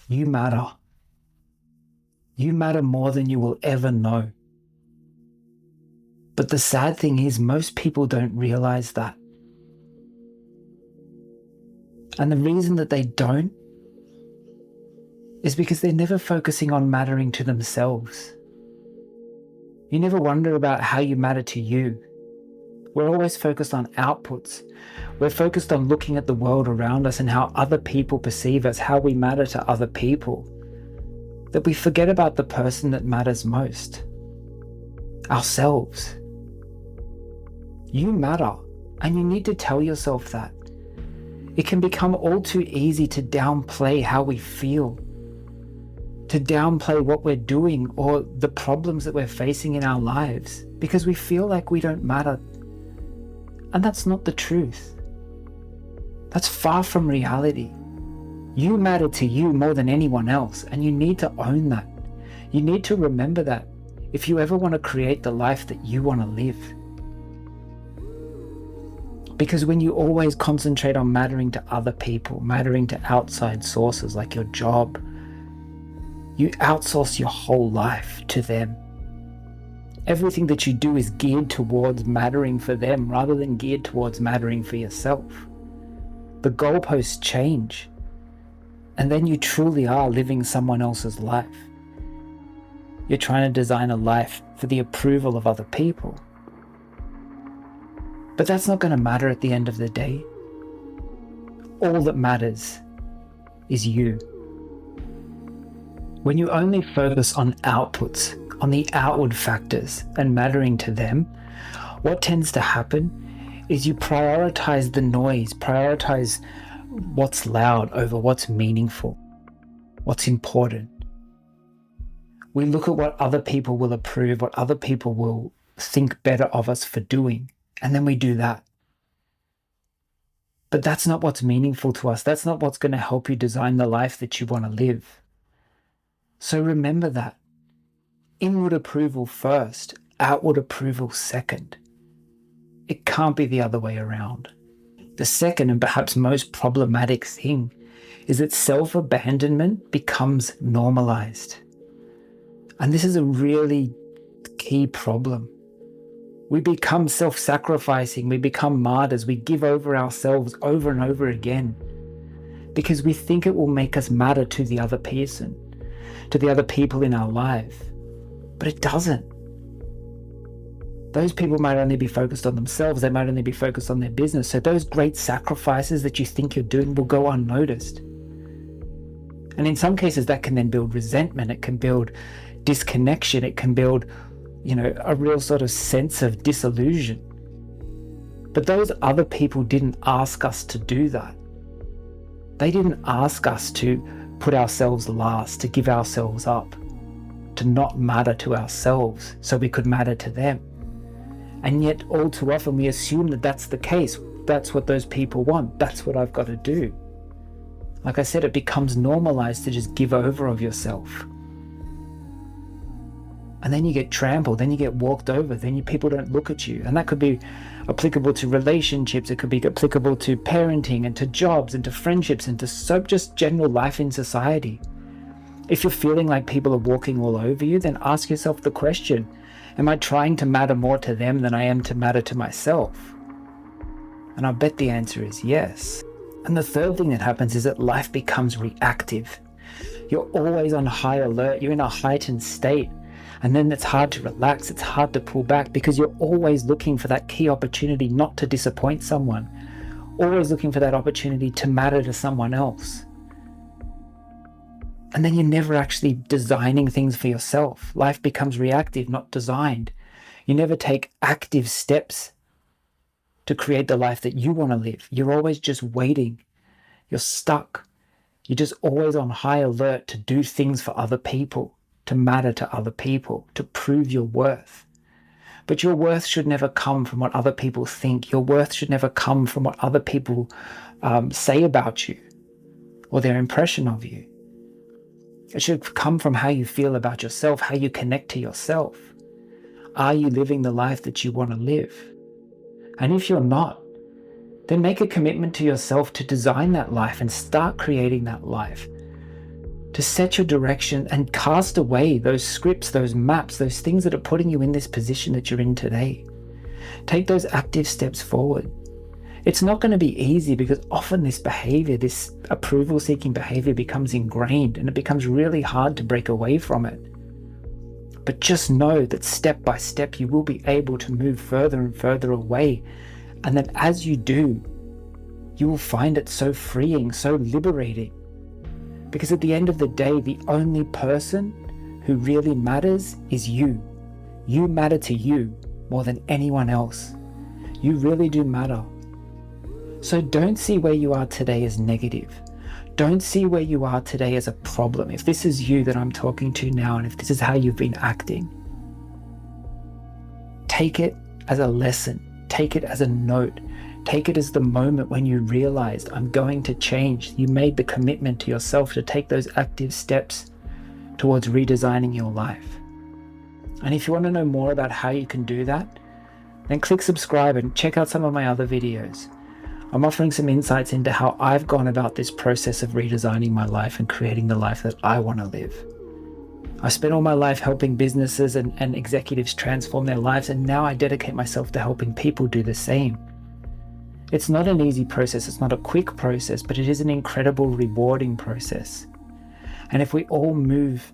You matter. You matter more than you will ever know. But the sad thing is, most people don't realize that. And the reason that they don't is because they're never focusing on mattering to themselves. You never wonder about how you matter to you. We're always focused on outputs. We're focused on looking at the world around us and how other people perceive us, how we matter to other people, that we forget about the person that matters most, ourselves. You matter, and you need to tell yourself that. It can become all too easy to downplay how we feel, to downplay what we're doing or the problems that we're facing in our lives because we feel like we don't matter. And that's not the truth. That's far from reality. You matter to you more than anyone else, and you need to own that. You need to remember that if you ever want to create the life that you want to live. Because when you always concentrate on mattering to other people, mattering to outside sources like your job, you outsource your whole life to them. Everything that you do is geared towards mattering for them rather than geared towards mattering for yourself. The goalposts change, and then you truly are living someone else's life. You're trying to design a life for the approval of other people. But that's not going to matter at the end of the day. All that matters is you. When you only focus on outputs, on the outward factors and mattering to them, what tends to happen is you prioritize the noise, prioritize what's loud over what's meaningful, what's important. We look at what other people will approve, what other people will think better of us for doing, and then we do that. But that's not what's meaningful to us. That's not what's going to help you design the life that you want to live. So remember that. Inward approval first, outward approval second. It can't be the other way around. The second and perhaps most problematic thing is that self-abandonment becomes normalized. And this is a really key problem. We become self-sacrificing, we become martyrs, we give over ourselves over and over again because we think it will make us matter to the other person, to the other people in our life. But it doesn't. Those people might only be focused on themselves, they might only be focused on their business, so those great sacrifices that you think you're doing will go unnoticed. And in some cases that can then build resentment, it can build disconnection, it can build a real sort of sense of disillusion. But those other people didn't ask us to do that. They didn't ask us to put ourselves last, to give ourselves up, to not matter to ourselves so we could matter to them. And yet all too often we assume that that's the case. That's what those people want. That's what I've got to do. Like I said, it becomes normalized to just give over of yourself. And then you get trampled, then you get walked over, then people don't look at you. And that could be applicable to relationships, it could be applicable to parenting and to jobs and to friendships and to just general life in society. If you're feeling like people are walking all over you, then ask yourself the question, am I trying to matter more to them than I am to matter to myself? And I bet the answer is yes. And the third thing that happens is that life becomes reactive. You're always on high alert, you're in a heightened state. And then it's hard to relax, it's hard to pull back because you're always looking for that key opportunity not to disappoint someone, always looking for that opportunity to matter to someone else. And then you're never actually designing things for yourself. Life becomes reactive, not designed. You never take active steps to create the life that you want to live. You're always just waiting. You're stuck. You're just always on high alert to do things for other people, to matter to other people, to prove your worth. But your worth should never come from what other people think. Your worth should never come from what other people say about you or their impression of you. It should come from how you feel about yourself, how you connect to yourself. Are you living the life that you want to live? And if you're not, then make a commitment to yourself to design that life and start creating that life. To to set your direction and cast away those scripts, those maps, those things that are putting you in this position that you're in today. Take those active steps forward. It's not going to be easy because often this behavior, this approval-seeking behavior becomes ingrained and it becomes really hard to break away from it. But just know that step by step, you will be able to move further and further away. And then as you do, you will find it so freeing, so liberating. Because at the end of the day, the only person who really matters is you. You matter to you more than anyone else. You really do matter. So don't see where you are today as negative. Don't see where you are today as a problem. If this is you that I'm talking to now, and if this is how you've been acting, take it as a lesson. Take it as a note. Take it as the moment when you realized, I'm going to change. You made the commitment to yourself to take those active steps towards redesigning your life. And if you want to know more about how you can do that, then click subscribe and check out some of my other videos. I'm offering some insights into how I've gone about this process of redesigning my life and creating the life that I want to live. I spent all my life helping businesses and executives transform their lives, and now I dedicate myself to helping people do the same. It's not an easy process, it's not a quick process, but it is an incredible, rewarding process. And if we all move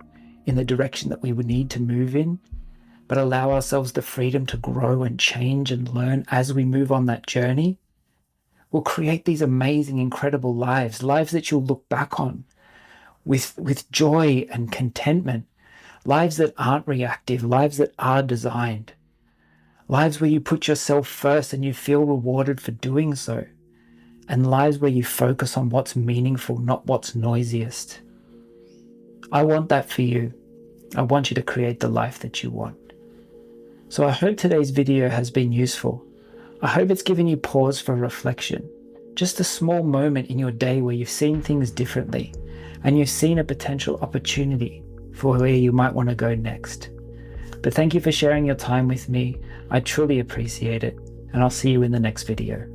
in the direction that we would need to move in, but allow ourselves the freedom to grow and change and learn as we move on that journey, we'll create these amazing, incredible lives that you'll look back on with joy and contentment, lives that aren't reactive, lives that are designed, lives where you put yourself first and you feel rewarded for doing so, and lives where you focus on what's meaningful, not what's noisiest. I want that for you. I want you to create the life that you want. So I hope today's video has been useful. I hope it's given you pause for reflection. Just a small moment in your day where you've seen things differently and you've seen a potential opportunity for where you might want to go next. But thank you for sharing your time with me. I truly appreciate it, and I'll see you in the next video.